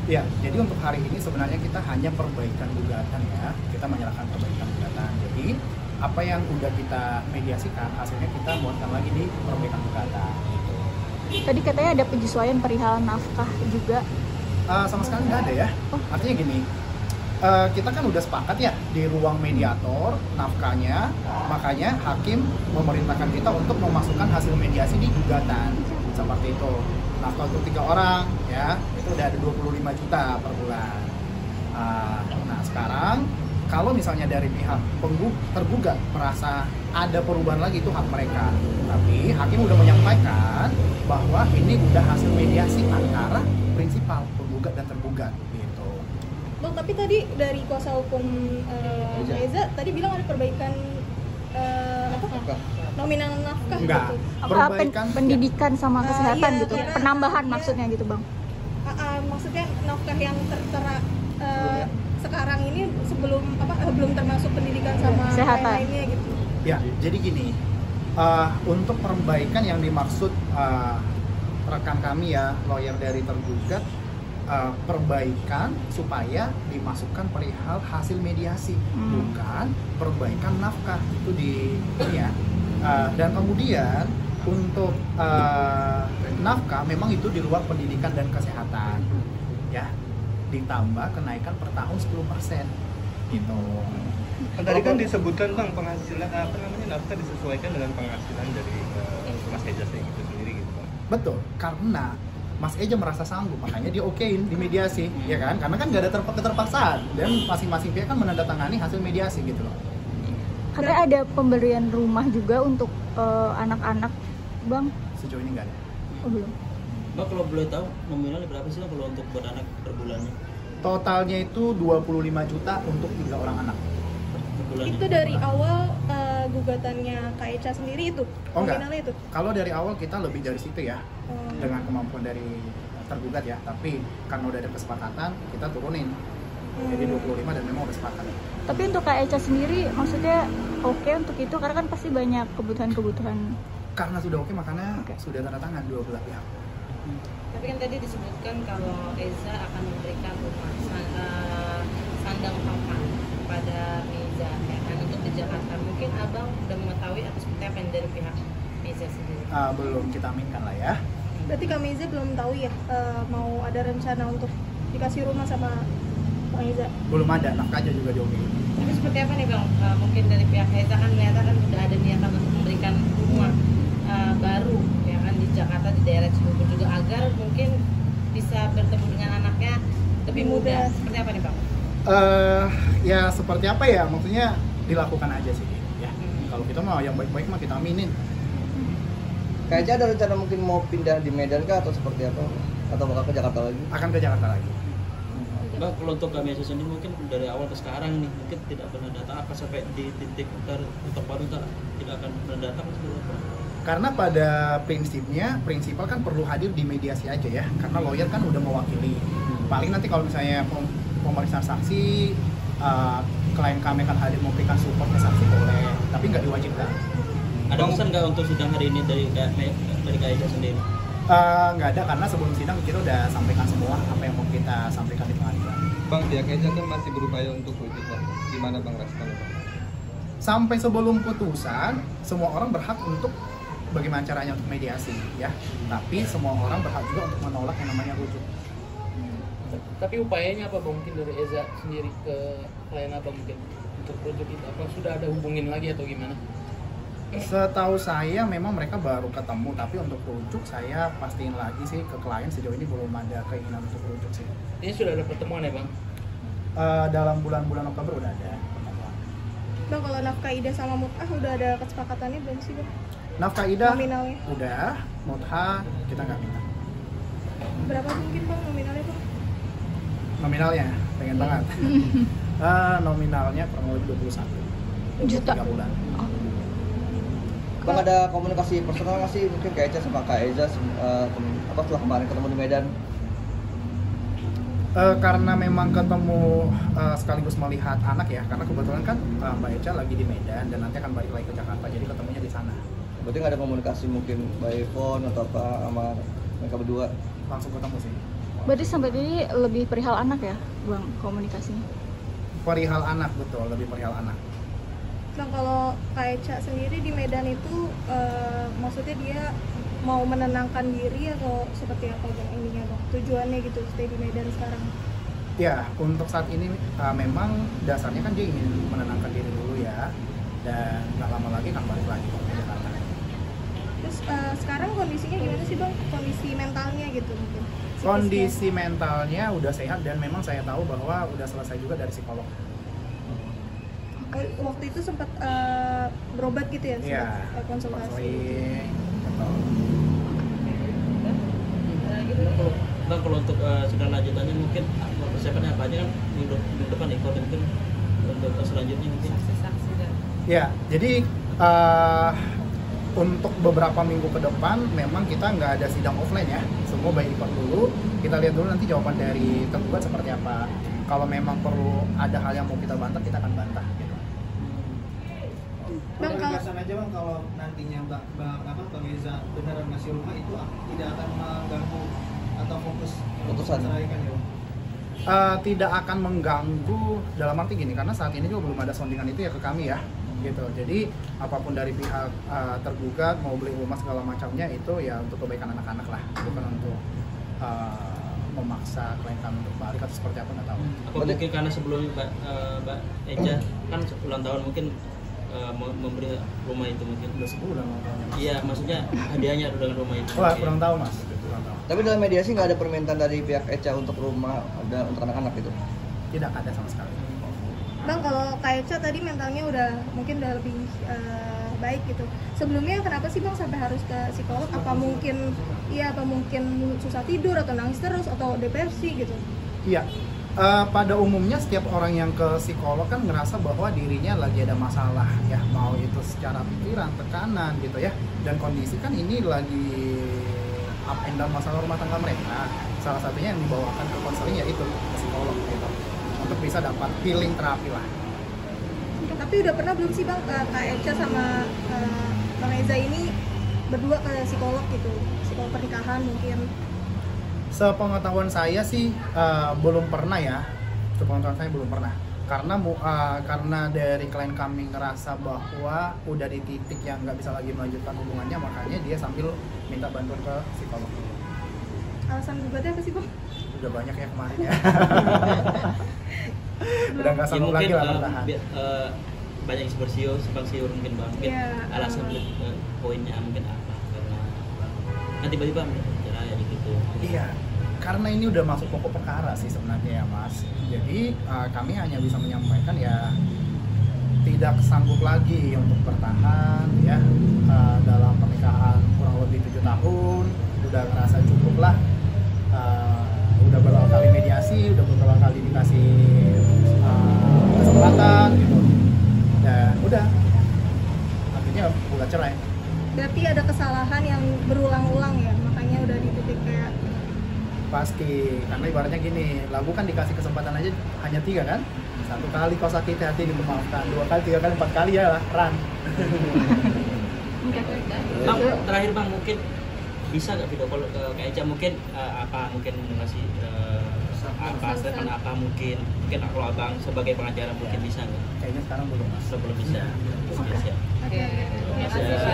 Ya, jadi untuk hari ini sebenarnya kita hanya perbaikan gugatan ya. Kita menyerahkan perbaikan gugatan. Jadi apa yang udah kita mediasikan hasilnya kita muatkan lagi di perbaikan gugatan. Gitu. Tadi katanya ada penyesuaian perihal nafkah juga. Sama sekali nggak ada ya. Artinya gini, kita kan udah sepakat ya di ruang mediator nafkahnya, makanya hakim memerintahkan kita untuk memasukkan hasil mediasi di gugatan seperti itu. Nafkah untuk 3 orang ya, itu udah ada 25 juta per bulan. Nah sekarang kalau misalnya dari pihak tergugat merasa ada perubahan lagi, itu hak mereka. Tapi hakim udah menyampaikan bahwa ini udah hasil mediasi antara prinsipal penggugat dan tergugat gitu. Bang, tapi tadi dari kuasa hukum Eza tadi bilang ada perbaikan nominal nafkah Enggak. gitu. Perbaikan Pendidikan sama kesehatan iya, gitu. karena- Penambahan iya. maksudnya gitu, Bang. Maksudnya nafkah yang tertera sekarang ini belum termasuk pendidikan sama Kesehatan. lain-lainnya gitu. Ya, jadi gini, untuk perbaikan yang dimaksud rekan kami ya, lawyer dari tergugat, perbaikan supaya dimasukkan perihal hasil mediasi, bukan perbaikan nafkah itu di ini ya. Dan kemudian untuk nafkah memang itu di luar pendidikan dan kesehatan, ya, ditambah kenaikan per tahun 10% gitu. Tadi kan disebutkan Bang, penghasilan nafkah disesuaikan dengan penghasilan dari Mas Eza itu sendiri gitu Bang. Betul, karena Mas Eja merasa sanggup, makanya dia okein di mediasi, ya kan? Karena kan nggak ada keterpaksaan dan masing-masing pihak kan menandatangani hasil mediasi gitu loh. Katanya ada pemberian rumah juga untuk anak-anak, Bang. Sejauh ini nggak ada. Oh, belum. Bang, kalau boleh tahu nominalnya berapa sih Bang, kalau untuk buat anak per bulannya? Totalnya itu 25 juta untuk 3 orang anak. Per bulannya? Itu dari awal gugatannya Kak Eca sendiri itu Oh, enggak. nominalnya itu. Kalau dari awal kita lebih dari situ ya, Oh. dengan kemampuan dari tergugat ya. Tapi karena udah ada kesepakatan, kita turunin. Jadi 25 dan memang udah sepakat. Tapi untuk Kak Eca sendiri maksudnya oke untuk itu karena kan pasti banyak kebutuhan-kebutuhan. Karena sudah oke, makanya sudah tanda tangan dua belah pihak. Tapi kan tadi disebutkan kalau Eza akan memberikan rumah sandang papan kepada Meza ya kan, untuk di Jakarta. Mungkin abang udah mengetahui atau seperti apa yang dari pihak Meza sendiri? Belum kita aminkan lah ya. Berarti Kak Meza belum tahu ya mau ada rencana untuk dikasih rumah sama Kak Eza. Belum ada, nafkahnya juga diokein. Tapi seperti apa nih bang? Mungkin dari pihak Eza kan menyatakan sudah ada niatan untuk memberikan rumah baru ya kan di Jakarta, di daerah Cibubur juga, agar mungkin bisa bertemu dengan anaknya lebih mudah. Seperti apa nih bang? Ya seperti apa ya, maksudnya dilakukan aja sih ya. Kalau kita mau yang baik-baik mah kita aminin. Kayaknya ada rencana mungkin mau pindah di Medan kah atau seperti apa? Atau bakal ke Jakarta lagi? Akan ke Jakarta lagi. Bang, kalau untuk kami sendiri mungkin dari awal ke sekarang nih mungkin tidak pernah datang, apa sampai di titik terbaru tidak akan pernah datang seperti apa? Karena pada prinsipnya, prinsipal kan perlu hadir di mediasi aja ya. Karena lawyer kan udah mewakili. Paling nanti kalau misalnya pemeriksaan saksi, klien kami akan hadir memberikan support ke saksi boleh, tapi nggak diwajibkan. Ada pesan nggak untuk sidang hari ini dari KAICA sendiri? Nggak ada, karena sebelum sidang kita udah sampaikan semua apa yang mau kita sampaikan di pengadilan. Bang, pihak Eza kan masih berupaya untuk rujuk Bang. Gimana Bang responnya Bang? Sampai sebelum putusan, semua orang berhak untuk bagaimana caranya untuk mediasi ya. Tapi semua orang berhak juga untuk menolak yang namanya rujuk. Tapi upayanya apa Bang, mungkin dari Eza sendiri ke klien apa mungkin untuk rujuk itu? Apa sudah ada hubungin lagi atau gimana? Setahu saya memang mereka baru ketemu, tapi untuk rujuk saya pastiin lagi sih ke klien, sejauh ini belum ada keinginan untuk rujuk sih. Ini sudah ada pertemuan ya Bang? Dalam bulan-bulan Oktober udah ada pertemuan. Bang, kalau nafkah ida sama mut'ah udah ada kesepakatannya belum sih Bang? Nafkah idah Nominalnya udah, mut'ah kita nggak minta. berapa mungkin Bang nominalnya Bang? Nominalnya pengen banget. Nominalnya kurang lebih 21 Juta. 3 bulan. Bang, ada komunikasi personal nggak sih mungkin Kak Eca sama Kak Eza setelah kemarin ketemu di Medan? Karena memang ketemu sekaligus melihat anak ya, karena kebetulan kan Mbak Eca lagi di Medan dan nanti akan balik lagi ke Jakarta, jadi ketemunya di sana. Berarti nggak ada komunikasi mungkin by phone atau apa sama mereka berdua? Langsung ketemu sih. Berarti sampai ini lebih perihal anak ya, Bang, komunikasinya? Perihal anak, betul, lebih perihal anak. Bang, kalau Kak Eca sendiri di Medan itu maksudnya dia mau menenangkan diri atau seperti apa Bang ininya Bang? Tujuannya gitu stay di Medan sekarang? Ya, untuk saat ini memang dasarnya kan dia ingin menenangkan diri dulu ya, dan nggak lama lagi akan balik lagi ke Jakarta. Terus sekarang kondisinya gimana sih Bang? Kondisi mentalnya gitu mungkin? Psikisnya? Kondisi mentalnya udah sehat dan memang saya tahu bahwa udah selesai juga dari psikolog. Waktu itu sempat berobat gitu ya? Iya, sempat konsultasi. konseling, betul. Bang, kalau untuk sidang lanjutannya mungkin persiapannya apa aja kan minggu depan ikut mungkin untuk selanjutnya mungkin Saksi-saksi dan Ya, jadi untuk beberapa minggu ke depan memang kita nggak ada sidang offline ya, semua by record dulu. Kita lihat dulu nanti jawaban dari tergugat seperti apa. Kalau memang perlu ada hal yang mau kita bantah, kita akan bantah. Gitu. Bang, kalau aja Bang, kalau nantinya Bang Eza beneran ngasih rumah itu tidak akan mengganggu atau fokus Putusan. perceraian ya Bang? Tidak akan mengganggu dalam arti gini, karena saat ini juga belum ada soundingan itu ya ke kami ya, gitu. Jadi apapun dari pihak tergugat mau beli rumah segala macamnya itu ya untuk kebaikan anak-anak lah, bukan untuk memaksa klien kami untuk balik atau seperti apa, nggak tahu. apa mungkin karena sebelumnya Mbak Eja kan ulang tahun mungkin memberi rumah itu mungkin Udah sebulan ulang tahunnya, Mas. iya maksudnya hadiahnya dengan rumah itu Wah, kurang tahu Mas, kurang tahu. Tapi dalam mediasi nggak ada permintaan dari pihak Eca untuk rumah dan untuk anak-anak gitu? Tidak ada sama sekali. Bang, kalau Kak Eca tadi mentalnya udah mungkin udah lebih baik gitu. Sebelumnya kenapa sih Bang sampai harus ke psikolog? Apa mungkin susah tidur atau nangis terus atau depresi gitu? Iya, pada umumnya setiap orang yang ke psikolog kan ngerasa bahwa dirinya lagi ada masalah ya, mau itu secara pikiran, tekanan gitu ya. Dan kondisi kan ini lagi up and down masalah rumah tangga mereka. Salah satunya yang dibawakan ke konseling yaitu ke psikolog gitu, untuk bisa dapat healing terapi lah. Tapi udah pernah belum sih Bang Kak Eca sama Bang Eza ini berdua ke psikolog gitu? Psikolog pernikahan mungkin? Sepengetahuan saya sih belum pernah ya. Sepengetahuan saya belum pernah. Karena dari klien kami ngerasa bahwa udah di titik yang nggak bisa lagi melanjutkan hubungannya, makanya dia sambil minta bantuan ke psikolog. Alasan gugatnya apa sih Bang? Udah banyak ya kemarin ya. Udah nggak sanggup lagi mungkin lah bertahan. banyak simpang siur mungkin Bang, mungkin Iya, alasan poinnya mungkin apa karena kan tiba-tiba cerai aja gitu. Iya, karena ini udah masuk pokok perkara sih sebenarnya ya Mas. Jadi kami hanya bisa menyampaikan ya tidak sanggup lagi untuk bertahan ya dalam pernikahan kurang lebih 7 tahun. Udah ngerasa cukup lah. Udah beberapa kali mediasi, udah beberapa kali dikasih kesempatan gitu. Dan udah akhirnya bukan cerai. Berarti ada kesalahan yang berulang-ulang ya, makanya udah di titik kayak Pasti, karena ibaratnya gini, lagu kan dikasih kesempatan aja hanya 3 kan? 1 kali kau sakiti hati dimaafkan, 2 kali, 3 kali, 4 kali ya lah, run. Bang, terakhir Bang, mungkin bisa nggak video call ke Kak Eca mungkin apa mungkin ngasih apa statement apa mungkin kalau Abang sebagai pengacara mungkin bisa nggak? Kayaknya sekarang belum Mas. Sebelum bisa. Siap. Oke. Terima kasih.